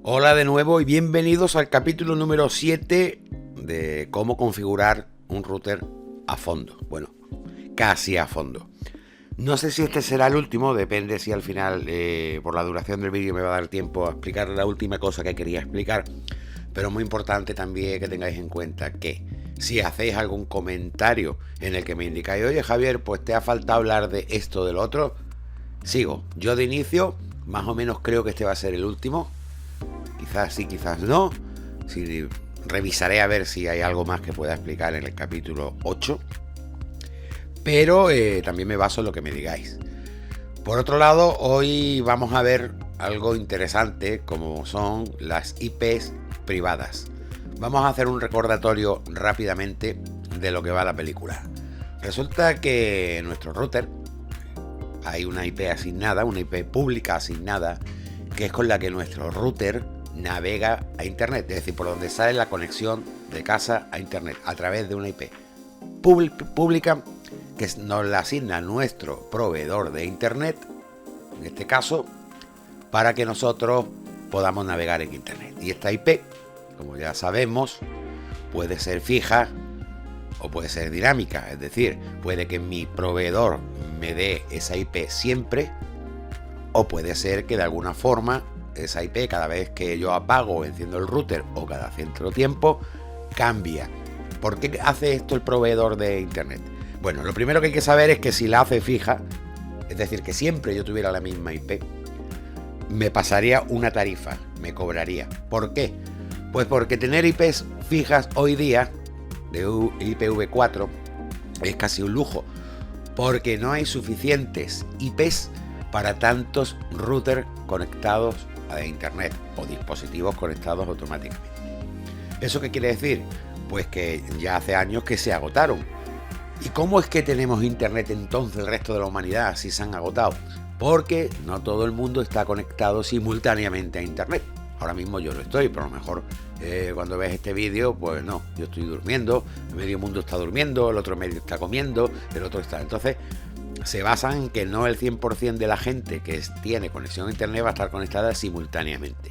Hola de nuevo y bienvenidos al capítulo número 7 de cómo configurar un router a fondo. Bueno, casi a fondo. No sé si este será el último, depende si al final, por la duración del vídeo, me va a dar tiempo a explicar la última cosa que quería explicar. Pero muy importante también que tengáis en cuenta que si hacéis algún comentario en el que me indicáis, oye Javier, pues te ha faltado hablar de esto, del otro, sigo. Yo de inicio, más o menos creo que este va a ser el último. Quizás sí, quizás no. Si revisaré a ver si hay algo más que pueda explicar en el capítulo 8. Pero también me baso en lo que me digáis. Por otro lado, hoy vamos a ver algo interesante como son las IPs privadas. Vamos a hacer un recordatorio rápidamente de lo que va la película. Resulta que en nuestro router hay una IP asignada, una IP pública asignada, que es con la que nuestro router navega a internet, es decir, por donde sale la conexión de casa a internet a través de una IP pública que nos la asigna nuestro proveedor de internet, en este caso, para que nosotros podamos navegar en internet. Y esta IP, como ya sabemos, puede ser fija o puede ser dinámica, es decir, puede que mi proveedor me dé esa IP siempre, o puede ser que de alguna forma esa IP, cada vez que yo apago o enciendo el router o cada cierto tiempo, cambia. ¿Por qué hace esto el proveedor de internet? Bueno, lo primero que hay que saber es que si la hace fija, es decir, que siempre yo tuviera la misma IP, me pasaría una tarifa, me cobraría. ¿Por qué? Pues porque tener IPs fijas hoy día, de IPv4, es casi un lujo, porque no hay suficientes IPs para tantos routers conectados a internet o dispositivos conectados automáticamente. ¿Eso qué quiere decir? Pues que ya hace años que se agotaron. ¿Y cómo es que tenemos internet entonces el resto de la humanidad si se han agotado? Porque no todo el mundo está conectado simultáneamente a internet. Ahora mismo yo lo estoy, pero a lo mejor cuando ves este vídeo, pues no, yo estoy durmiendo, el medio mundo está durmiendo, el otro medio está comiendo, el otro está... Entonces se basan en que no el 100% de la gente que tiene conexión a internet va a estar conectada simultáneamente.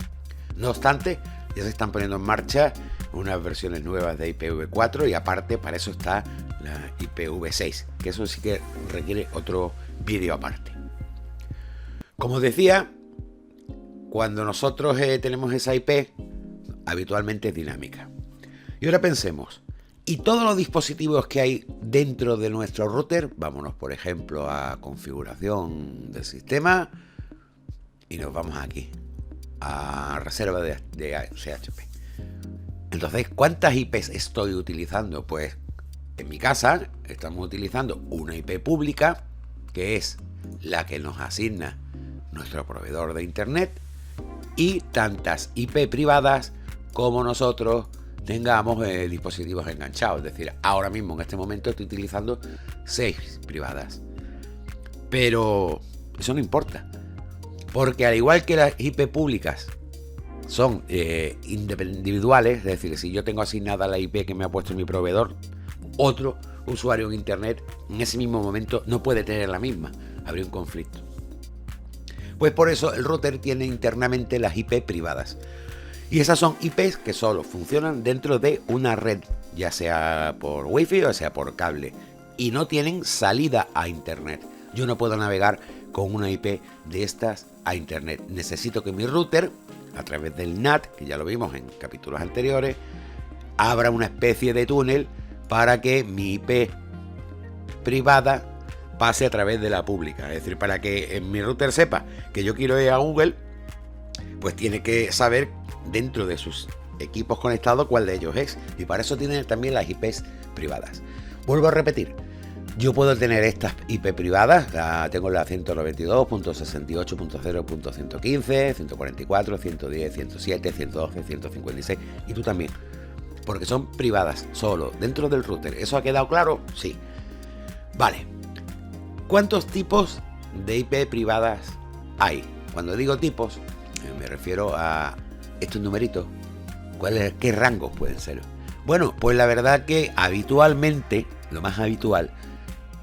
No obstante, ya se están poniendo en marcha unas versiones nuevas de IPv4 y aparte para eso está la IPv6, que eso sí que requiere otro vídeo aparte. Como decía, cuando nosotros tenemos esa IP, habitualmente es dinámica. Y ahora pensemos, ¿y todos los dispositivos que hay dentro de nuestro router? Vámonos, por ejemplo, a configuración del sistema y nos vamos aquí, a reserva de CHP. Entonces, ¿cuántas IPs estoy utilizando? Pues en mi casa estamos utilizando una IP pública, que es la que nos asigna nuestro proveedor de internet, y tantas IP privadas como nosotros tengamos dispositivos enganchados. Es decir, ahora mismo en este momento estoy utilizando 6 privadas. Pero eso no importa, porque al igual que las IP públicas son individuales, es decir, si yo tengo asignada la IP que me ha puesto mi proveedor, otro usuario en internet en ese mismo momento no puede tener la misma, habría un conflicto. Pues por eso el router tiene internamente las IP privadas. Y esas son IPs que solo funcionan dentro de una red, ya sea por wifi o sea por cable, y no tienen salida a internet. Yo no puedo navegar con una IP de estas a internet. Necesito que mi router, a través del NAT, que ya lo vimos en capítulos anteriores, abra una especie de túnel para que mi IP privada pase a través de la pública. Es decir, para que mi router sepa que yo quiero ir a Google, pues tiene que saber dentro de sus equipos conectados cuál de ellos es. Y para eso tienen también las IPs privadas. Vuelvo a repetir, yo puedo tener estas IP privadas, tengo la 192.68.0.115, 144, 110, 107, 112, 156 y tú también. Porque son privadas, solo dentro del router. ¿Eso ha quedado claro? Sí. Vale. ¿Cuántos tipos de IP privadas hay? Cuando digo tipos, me refiero a estos numeritos. ¿Qué rangos pueden ser? Bueno, pues la verdad que habitualmente, lo más habitual,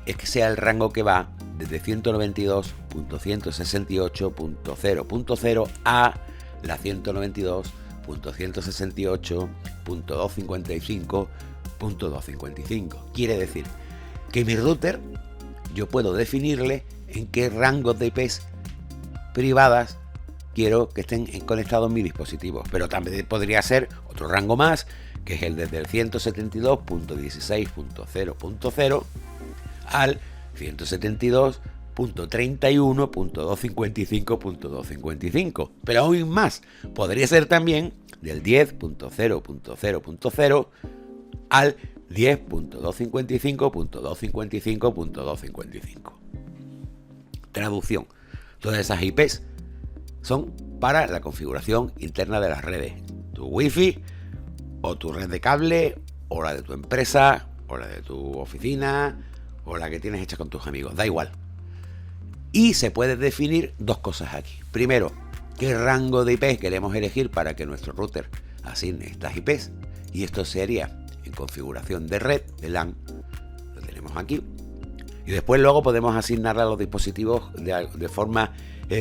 es que sea el rango que va desde 192.168.0.0 a la 192.168.255.255. Quiere decir que mi router yo puedo definirle en qué rangos de IPs privadas quiero que estén conectados mis dispositivos, pero también podría ser otro rango más, que es el desde el 172.16.0.0 al 172.31.255.255. Pero aún más, podría ser también del 10.0.0.0 al 10.255.255.255. Traducción: todas esas IPs son para la configuración interna de las redes. Tu wifi o tu red de cable o la de tu empresa o la de tu oficina o la que tienes hecha con tus amigos, da igual. Y se puede definir dos cosas aquí. Primero, qué rango de IPs queremos elegir para que nuestro router asigne estas IPs, y esto se haría en configuración de red, de LAN, lo tenemos aquí. Y después luego podemos asignarla a los dispositivos de forma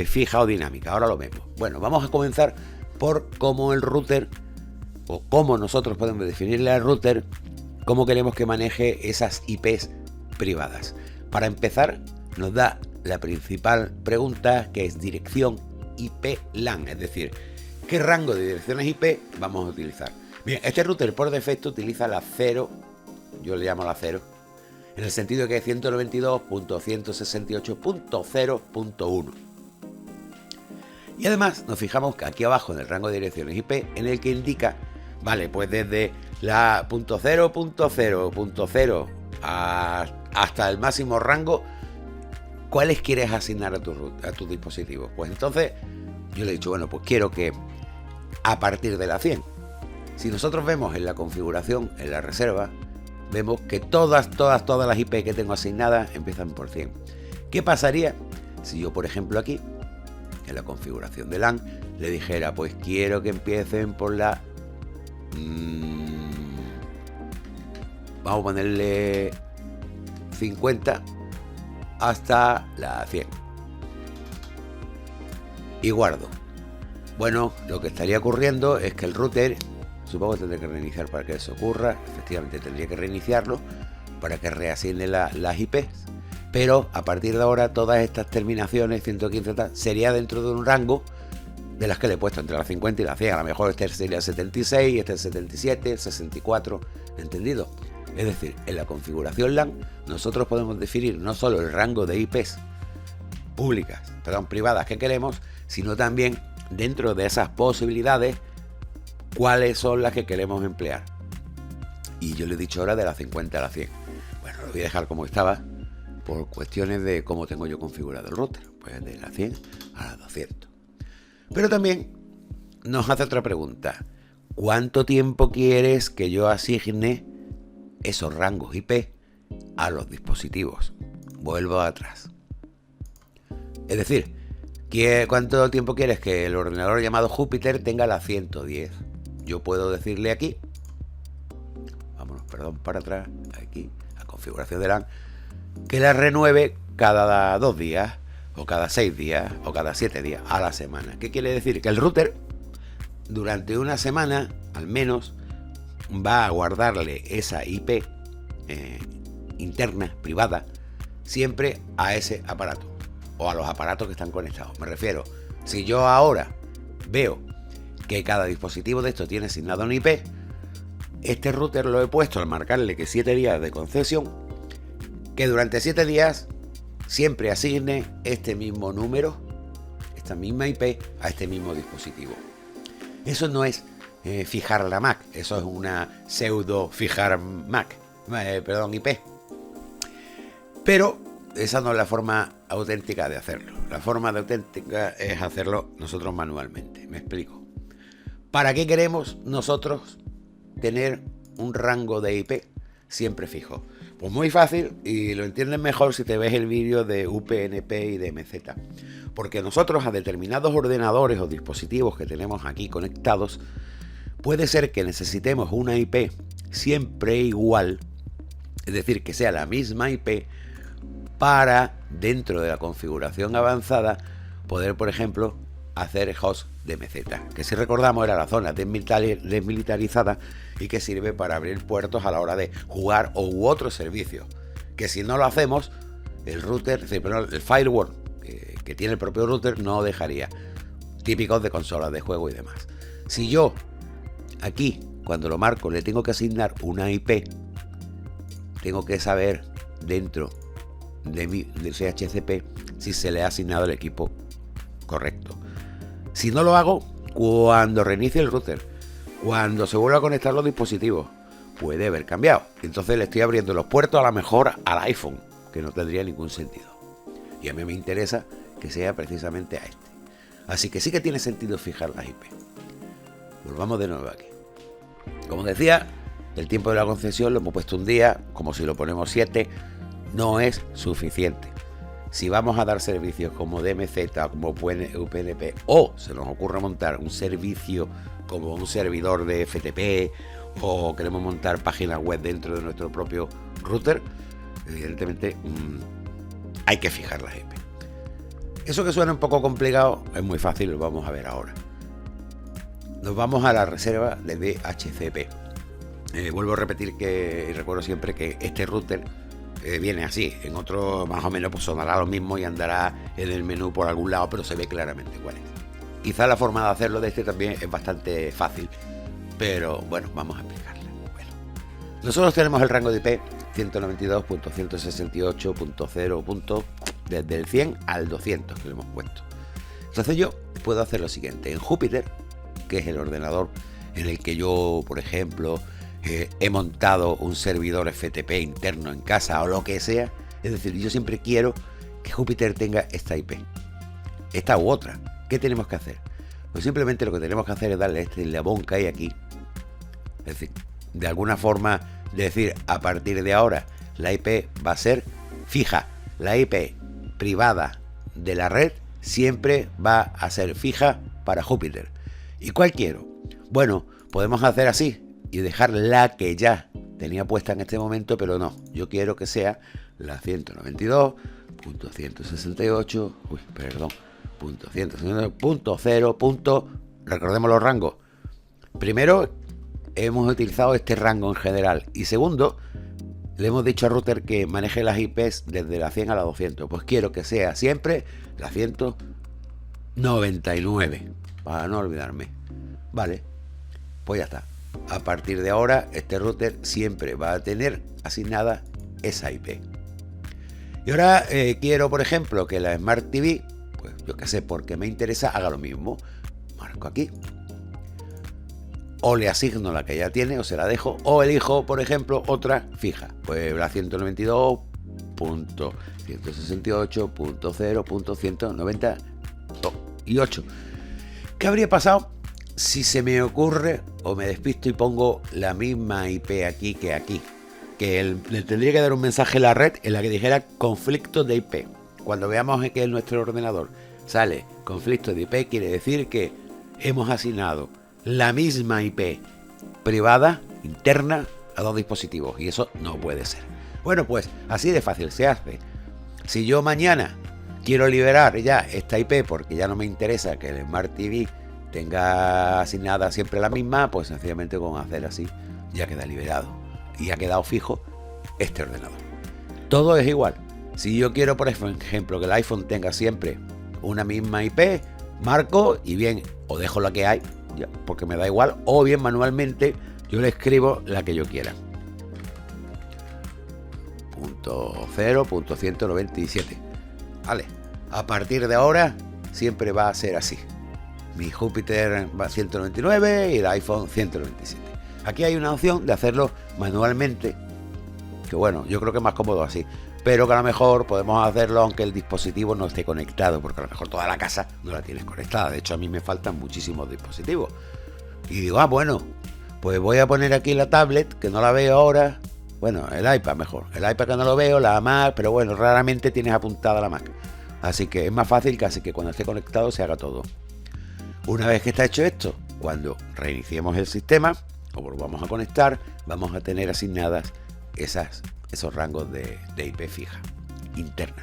fija o dinámica. Ahora lo vemos. Bueno, vamos a comenzar por cómo el router, o cómo nosotros podemos definirle al router cómo queremos que maneje esas IPs privadas. Para empezar, nos da la principal pregunta, que es dirección IP LAN, es decir, qué rango de direcciones IP vamos a utilizar. Bien, este router por defecto utiliza la 0, yo le llamo la 0, en el sentido de que es 192.168.0.1. Y además nos fijamos que aquí abajo en el rango de direcciones IP, en el que indica, vale, pues desde la .0.0.0 hasta el máximo rango, ¿cuáles quieres asignar a tus dispositivos? Pues entonces yo le he dicho, bueno, pues quiero que a partir de la 100. Si nosotros vemos en la configuración, en la reserva, vemos que todas las IP que tengo asignadas empiezan por 100. ¿Qué pasaría si yo, por ejemplo, aquí, en la configuración de LAN, le dijera, pues quiero que empiecen por la... vamos a ponerle 50 hasta la 100. Y guardo. Bueno, lo que estaría ocurriendo es que el router, supongo que tendré que reiniciar para que eso ocurra. Efectivamente tendría que reiniciarlo para que reasigne las IPs. Pero a partir de ahora todas estas terminaciones 115 sería dentro de un rango de las que le he puesto entre las 50 y las 100. A lo mejor este sería el 76, este el 77, el 64, ¿entendido? Es decir, en la configuración LAN nosotros podemos definir no solo el rango de IPs privadas que queremos, sino también dentro de esas posibilidades cuáles son las que queremos emplear. Y yo le he dicho ahora de las 50 a las 100. Bueno, lo voy a dejar como estaba por cuestiones de cómo tengo yo configurado el router, pues de las 100 a las 200. Pero también nos hace otra pregunta: ¿cuánto tiempo quieres que yo asigne esos rangos IP a los dispositivos? Vuelvo atrás. Es decir, ¿cuánto tiempo quieres que el ordenador llamado Júpiter tenga la 110? Yo puedo decirle aquí, para atrás, aquí, a configuración de LAN, que la renueve cada 2 días, o cada 6 días, o cada 7 días a la semana. ¿Qué quiere decir? Que el router, durante una semana, al menos, va a guardarle esa IP interna, privada, siempre a ese aparato, o a los aparatos que están conectados. Me refiero, si yo ahora veo que cada dispositivo de estos tiene asignado un IP, este router lo he puesto al marcarle que 7 días de concesión, que durante 7 días siempre asigne este mismo número, esta misma IP, a este mismo dispositivo. Eso no es fijar la MAC, eso es una pseudo fijar IP. Pero esa no es la forma auténtica de hacerlo. La forma auténtica es hacerlo nosotros manualmente. Me explico. ¿Para qué queremos nosotros tener un rango de IP siempre fijo? Pues muy fácil, y lo entiendes mejor si te ves el vídeo de UPnP y de MZ. Porque nosotros a determinados ordenadores o dispositivos que tenemos aquí conectados, puede ser que necesitemos una IP siempre igual, es decir, que sea la misma IP, para, dentro de la configuración avanzada, poder, por ejemplo, hacer host DMZ, que si recordamos era la zona desmilitarizada y que sirve para abrir puertos a la hora de jugar u otros servicios, que si no lo hacemos, el router, el firewall que tiene el propio router no dejaría, típicos de consolas de juego y demás. Si yo aquí, cuando lo marco, le tengo que asignar una IP, tengo que saber dentro del DHCP si se le ha asignado el equipo correcto. Si no lo hago, cuando reinicie el router, cuando se vuelva a conectar los dispositivos, puede haber cambiado. Entonces le estoy abriendo los puertos a lo mejor al iPhone, que no tendría ningún sentido. Y a mí me interesa que sea precisamente a este. Así que sí que tiene sentido fijar las IP. Volvamos de nuevo aquí. Como decía, el tiempo de la concesión lo hemos puesto un día, como si lo ponemos 7, no es suficiente. Si vamos a dar servicios como DMZ, como UPnP, o se nos ocurre montar un servicio como un servidor de FTP, o queremos montar páginas web dentro de nuestro propio router, evidentemente hay que fijar las IP. Eso que suena un poco complicado es muy fácil, lo vamos a ver ahora. Nos vamos a la reserva de DHCP. Vuelvo a repetir y recuerdo siempre que este router viene así. En otro más o menos pues sonará lo mismo y andará en el menú por algún lado, pero se ve claramente cuál es. Quizá la forma de hacerlo de este también es bastante fácil, pero bueno, vamos a explicarla. Bueno, nosotros tenemos el rango de IP 192.168.0. Desde el 100 al 200 que le hemos puesto. Entonces yo puedo hacer lo siguiente. En Jupyter, que es el ordenador en el que yo, por ejemplo, he montado un servidor FTP interno en casa o lo que sea, es decir, yo siempre quiero que Jupyter tenga esta IP, esta u otra. ¿Qué tenemos que hacer? Pues simplemente lo que tenemos que hacer es darle este eslabón que hay aquí, es decir, de alguna forma decir, a partir de ahora la IP va a ser fija, la IP privada de la red siempre va a ser fija para Jupyter. ¿Y cuál quiero? Bueno, podemos hacer así y dejar la que ya tenía puesta en este momento, pero no, yo quiero que sea la 192.168.0. Recordemos los rangos. Primero, hemos utilizado este rango en general. Y segundo, le hemos dicho al router que maneje las IPs desde la 100 a la 200. Pues quiero que sea siempre la 199, para no olvidarme. Vale, pues ya está. A partir de ahora, este router siempre va a tener asignada esa IP. Y ahora quiero, por ejemplo, que la Smart TV, pues yo qué sé, porque me interesa, haga lo mismo. Marco aquí. O le asigno la que ya tiene, o se la dejo, o elijo, por ejemplo, otra fija. Pues la 192.168.0.198. ¿Qué habría pasado si se me ocurre o me despisto y pongo la misma IP aquí que aquí? Que le tendría que dar un mensaje a la red en la que dijera conflicto de IP. Cuando veamos que en nuestro ordenador sale conflicto de IP, quiere decir que hemos asignado la misma IP privada, interna, a dos dispositivos. Y eso no puede ser. Bueno, pues así de fácil se hace. Si yo mañana quiero liberar ya esta IP porque ya no me interesa que el Smart TV tenga asignada siempre la misma, pues sencillamente con hacer así ya queda liberado. Y ha quedado fijo este ordenador. Todo es igual. Si yo quiero, por ejemplo, que el iPhone tenga siempre una misma IP, marco y bien, o dejo la que hay, ya, porque me da igual, o bien manualmente yo le escribo la que yo quiera. 0.197. Vale, a partir de ahora siempre va a ser así. Mi Jupyter va a 199 y el iPhone 197. Aquí hay una opción de hacerlo manualmente, que bueno, yo creo que es más cómodo así, pero que a lo mejor podemos hacerlo aunque el dispositivo no esté conectado, porque a lo mejor toda la casa no la tienes conectada. De hecho, a mí me faltan muchísimos dispositivos. Y digo, bueno, pues voy a poner aquí la tablet, que no la veo ahora. Bueno, el iPad mejor. El iPad que no lo veo, la Mac, pero bueno, raramente tienes apuntada la Mac. Así que es más fácil casi que cuando esté conectado se haga todo. Una vez que está hecho esto, cuando reiniciemos el sistema o volvamos a conectar, vamos a tener asignadas esos rangos de IP fija, interna.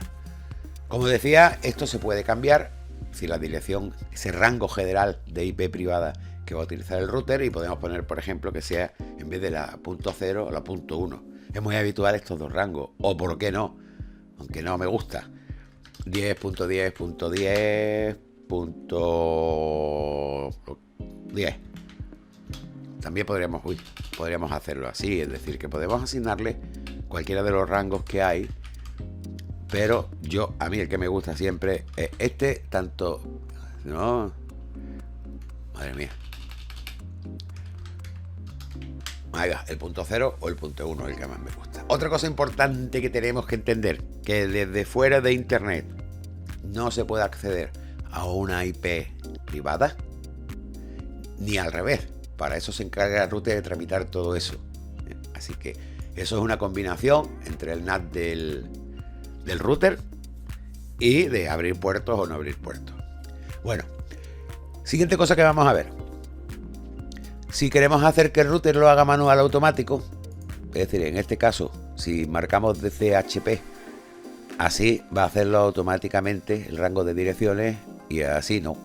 Como decía, esto se puede cambiar decir, la dirección, ese rango general de IP privada que va a utilizar el router, y podemos poner, por ejemplo, que sea en vez de la .0 la .1. Es muy habitual estos dos rangos, o por qué no, aunque no me gusta, 10.10.10.10. También podríamos hacerlo así, es decir, que podemos asignarle cualquiera de los rangos que hay, pero a mí el que me gusta siempre es este, tanto, no, madre mía, ahí va, el .0 o el .1 el que más me gusta. Otra cosa importante que tenemos que entender, que desde fuera de internet no se puede acceder a una IP privada, ni al revés. Para eso se encarga el router de tramitar todo eso. Así que eso es una combinación entre el NAT del router y de abrir puertos o no abrir puertos. Bueno, siguiente cosa que vamos a ver. Si queremos hacer que el router lo haga manual automático, es decir, en este caso, si marcamos DCHP, así va a hacerlo automáticamente el rango de direcciones, y así no.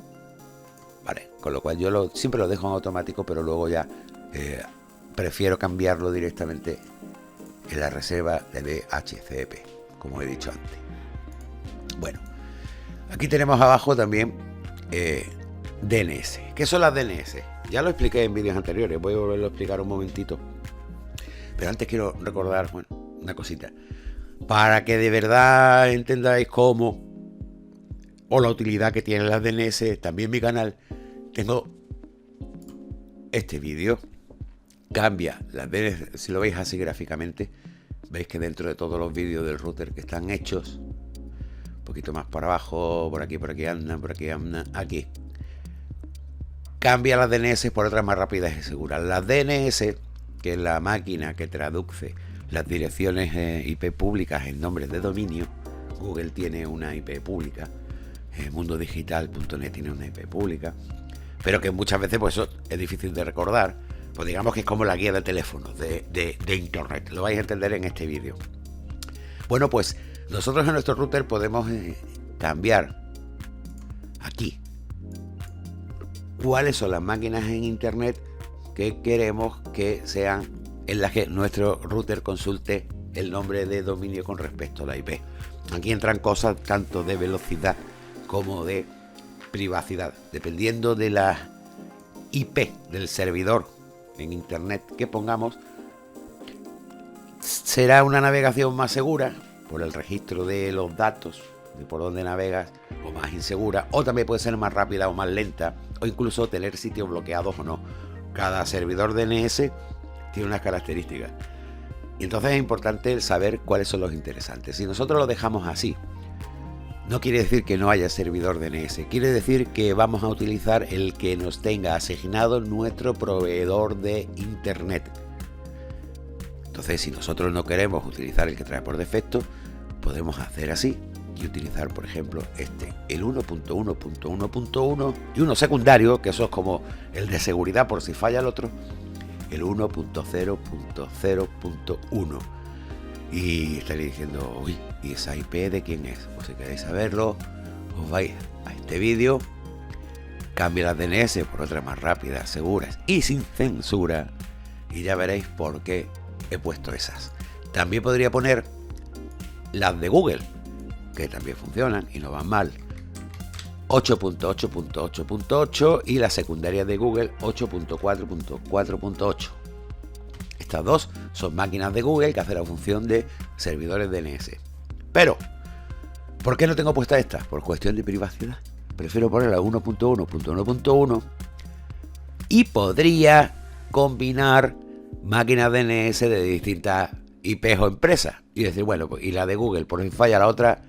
Vale, con lo cual yo siempre lo dejo en automático, pero luego ya prefiero cambiarlo directamente en la reserva de DHCP, como he dicho antes. Bueno, aquí tenemos abajo también DNS. ¿Qué son las DNS? Ya lo expliqué en vídeos anteriores, voy a volverlo a explicar un momentito. Pero antes quiero recordar, bueno, una cosita. Para que de verdad entendáis cómo o la utilidad que tienen las DNS, también en mi canal tengo este vídeo. Cambia las DNS, si lo veis así gráficamente, veis que dentro de todos los vídeos del router que están hechos, un poquito más para abajo, por aquí andan, aquí. Cambia las DNS por otras más rápidas y seguras. Las DNS, que es la máquina que traduce las direcciones IP públicas en nombres de dominio. Google tiene una IP pública, mundodigital.net tiene una IP pública, pero que muchas veces pues eso es difícil de recordar. Pues digamos que es como la guía de teléfonos de internet. Lo vais a entender en este vídeo. Bueno, pues nosotros en nuestro router podemos cambiar aquí cuáles son las máquinas en internet que queremos que sean en las que nuestro router consulte el nombre de dominio con respecto a la IP. Aquí entran cosas tanto de velocidad como de privacidad, dependiendo de la IP del servidor en internet que pongamos. Será una navegación más segura por el registro de los datos de por dónde navegas, o más insegura, o también puede ser más rápida o más lenta, o incluso tener sitios bloqueados o no. Cada servidor DNS tiene unas características, y entonces es importante el saber cuáles son los interesantes. Si nosotros lo dejamos así, no quiere decir que no haya servidor DNS, quiere decir que vamos a utilizar el que nos tenga asignado nuestro proveedor de internet. Entonces, si nosotros no queremos utilizar el que trae por defecto, podemos hacer así y utilizar, por ejemplo, el 1.1.1.1 y uno secundario, que eso es como el de seguridad por si falla el otro, el 1.0.0.1. Y estaréis diciendo, uy, ¿y esa IP de quién es? Pues si queréis saberlo, os vais a este vídeo, cambia las DNS por otras más rápidas, seguras y sin censura, y ya veréis por qué he puesto esas. También podría poner las de Google, que también funcionan y no van mal, 8.8.8.8 y la secundaria de Google 8.4.4.8. Estas dos son máquinas de Google que hacen la función de servidores DNS. Pero, ¿por qué no tengo puesta esta? Por cuestión de privacidad. Prefiero ponerla 1.1.1.1 y podría combinar máquinas DNS de distintas IPs o empresas y decir, bueno, pues, y la de Google, por si falla la otra,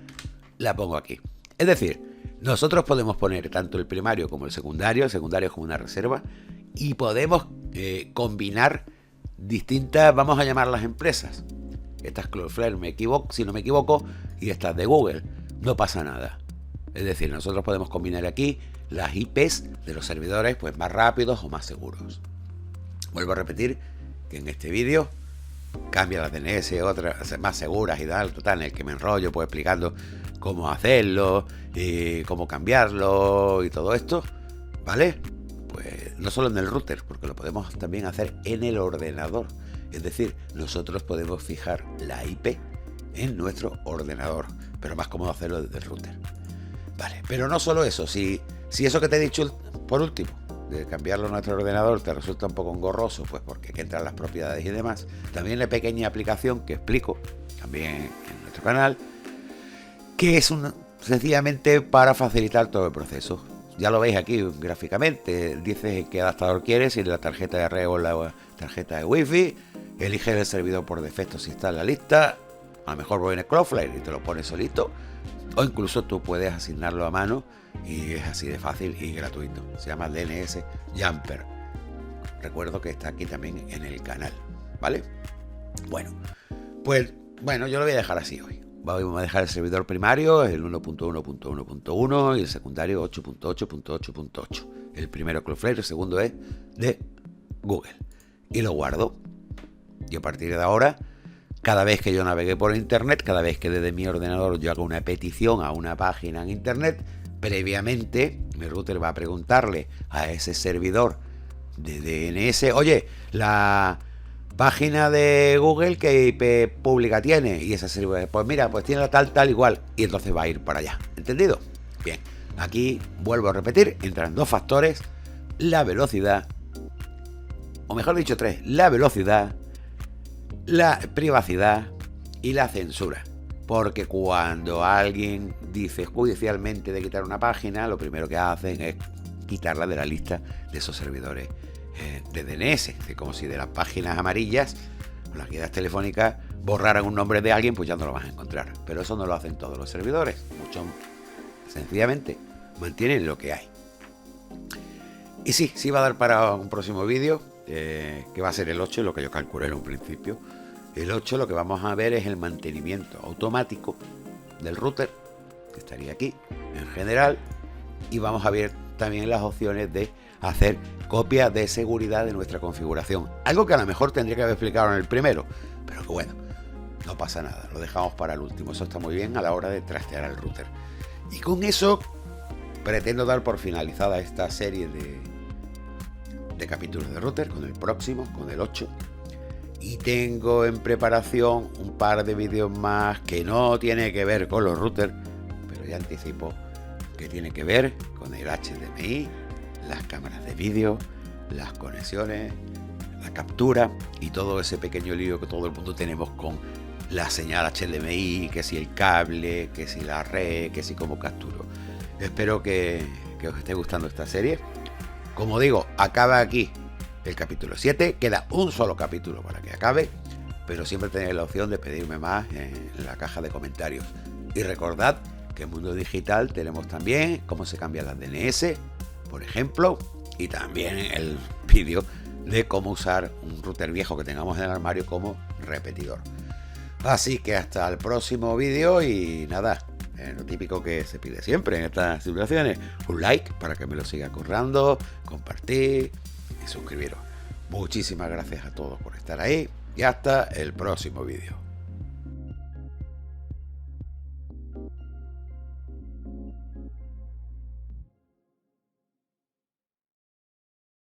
la pongo aquí. Es decir, nosotros podemos poner tanto el primario como el secundario es como una reserva, y podemos combinar distintas, vamos a llamarlas empresas. Estas Cloudflare, si no me equivoco, y estas de Google, no pasa nada. Es decir, nosotros podemos combinar aquí las IPs de los servidores pues más rápidos o más seguros. Vuelvo a repetir que en este vídeo cambia las DNS, otras más seguras y tal, total, en el que me enrollo pues explicando cómo hacerlo, y cómo cambiarlo y todo esto, ¿vale? Pues no solo en el router, porque lo podemos también hacer en el ordenador. Es decir, nosotros podemos fijar la IP en nuestro ordenador, pero más cómodo hacerlo desde el router. Vale, pero no solo eso, si eso que te he dicho por último, de cambiarlo en nuestro ordenador, te resulta un poco engorroso, pues porque hay que entrar las propiedades y demás, también la pequeña aplicación que explico también en nuestro canal, que es sencillamente para facilitar todo el proceso. Ya lo veis aquí gráficamente, dice qué adaptador quieres, si la tarjeta de red o la tarjeta de wifi, elige el servidor por defecto si está en la lista, a lo mejor voy en el Cloudflare y te lo pones solito, o incluso tú puedes asignarlo a mano y es así de fácil y gratuito. Se llama DNS Jumper. Recuerdo que está aquí también en el canal, ¿vale? Bueno, pues yo lo voy a dejar así hoy. Vamos a dejar el servidor primario, el 1.1.1.1 y el secundario 8.8.8.8. El primero Cloudflare, el segundo es de Google. Y lo guardo. Y a partir de ahora, cada vez que yo navegue por internet, cada vez que desde mi ordenador yo haga una petición a una página en internet, previamente mi router va a preguntarle a ese servidor de DNS, oye, la página de Google que IP pública tiene, y ese servidor, pues mira, pues tiene la tal igual, y entonces va a ir para allá. ¿Entendido? Bien, aquí vuelvo a repetir, entran dos factores: la velocidad, o mejor dicho tres: la velocidad, la privacidad y la censura. Porque cuando alguien dice judicialmente de quitar una página, lo primero que hacen es quitarla de la lista de esos servidores de DNS. Es como si de las páginas amarillas o las guías telefónicas borraran un nombre de alguien, pues ya no lo vas a encontrar. Pero eso no lo hacen todos los servidores. Muchos sencillamente mantienen lo que hay. Y sí va a dar para un próximo vídeo, que va a ser el 8, lo que yo calculé en un principio. El 8 lo que vamos a ver es el mantenimiento automático del router, que estaría aquí en general, y vamos a ver también las opciones de hacer copia de seguridad de nuestra configuración. Algo que a lo mejor tendría que haber explicado en el primero, pero que bueno, no pasa nada, lo dejamos para el último. Eso está muy bien a la hora de trastear el router. Y con eso pretendo dar por finalizada esta serie de capítulos de router, con el próximo, con el 8. Y tengo en preparación un par de vídeos más que no tiene que ver con los routers, pero ya anticipo que tiene que ver con el HDMI, las cámaras de vídeo, las conexiones, la captura y todo ese pequeño lío que todo el mundo tenemos con la señal HDMI, que si el cable, que si la red, que si cómo capturo. Espero que os esté gustando esta serie. Como digo, acaba aquí el capítulo 7, queda un solo capítulo para que acabe, pero siempre tenéis la opción de pedirme más en la caja de comentarios. Y recordad que en Mundo Digital tenemos también cómo se cambian las DNS, por ejemplo, y también el vídeo de cómo usar un router viejo que tengamos en el armario como repetidor. Así que hasta el próximo vídeo y nada, lo típico que se pide siempre en estas situaciones: un like para que me lo siga currando, compartir y suscribiros. Muchísimas gracias a todos por estar ahí y hasta el próximo vídeo.